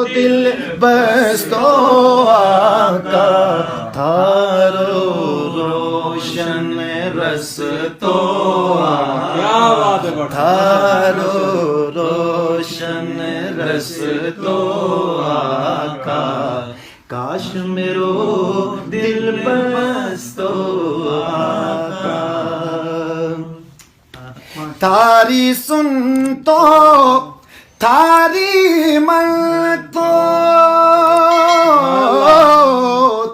دل بس تو آقا تھارو روشن رس تو آقا تھارو روشن رس تو آقا کاش میرو دل بس تو آقا تاری سن تو تاری من تو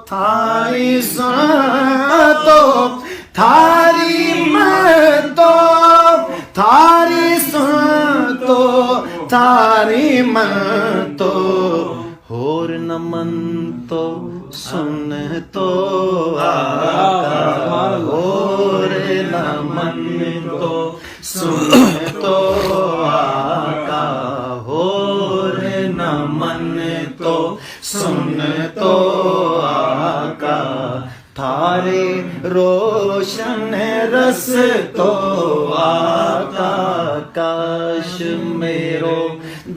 تاری سن تو تاری من تو تاری سن تو تاری من تو اور نہ من تو سن تو آقا اور نہ من تو سن تو آقا اور نہ من تو سن تو آقا تھارے روشن رس تو آقا کاش میرو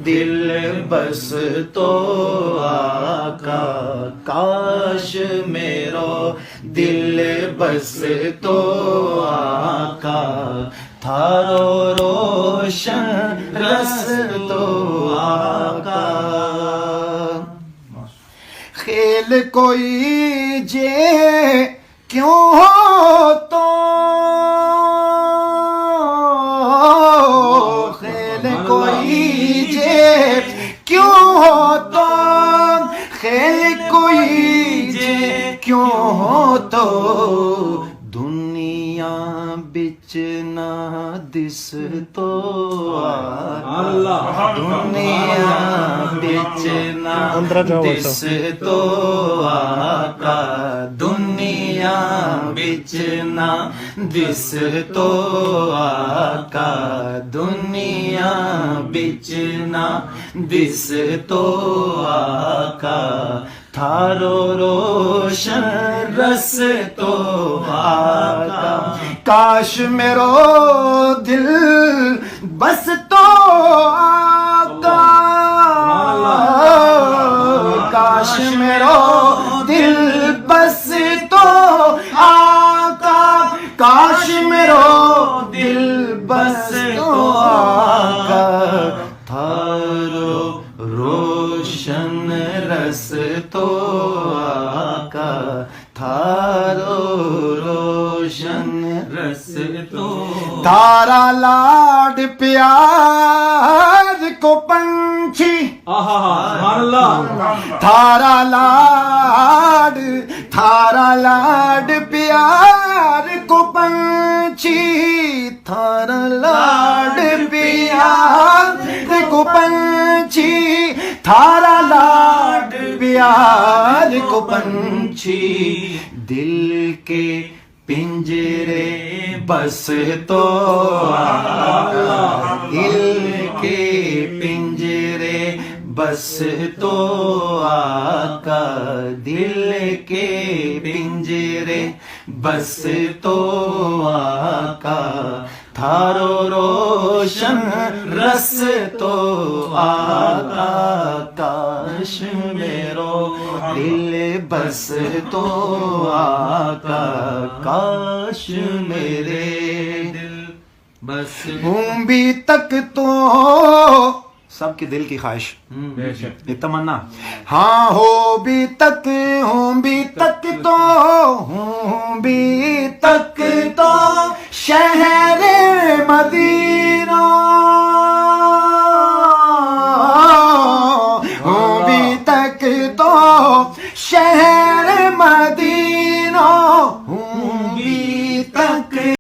دل بس تو آقا کاش میرو دل بس تو آقا تھارو روشن رس تو آقا خیل کوئی جے کیوں ہو تو خیل کوئی جے کیوں ہو تو خیل کوئی جے کیوں ہو تو دنیا بچ نہ دس تو اللہ دنیا بچ نہ دس تو آقا دنیا بچ نہ دس تو آقا دنیا بچ نہ دس تو آقا تھارو روشن رس تو آقا کاش میرو دل بس تو آقا کاش میرو دل بس تو آقا کاش میرو دل بس تو آقا تھارو روشن رس تو آقا تھارو روشن رس تو تھارا لاڈ پیار کو پنچھی تھارا لاڈ پیار کو پنچھی تھارا لاڈ پیار کو پنچھی تھارا لاڈ پیار کو پنچھی دل کے پنجرے بس تو آقا دل کے پنجرے بس تو آقا دل کے پنجرے بس تو آقا تھارو روشن رس تو آقا کاش میرو دل بس تو آقا کاش میرے دل بس ہوں بھی تک تو سب کے دل کی خواہش یہ تمنا ہاں ہو بھی تک ہوں بھی تک تو ہوں بھی تک تو شہر مدینہ ہوں بھی تک تو شہر مدینہ ہوں بھی تک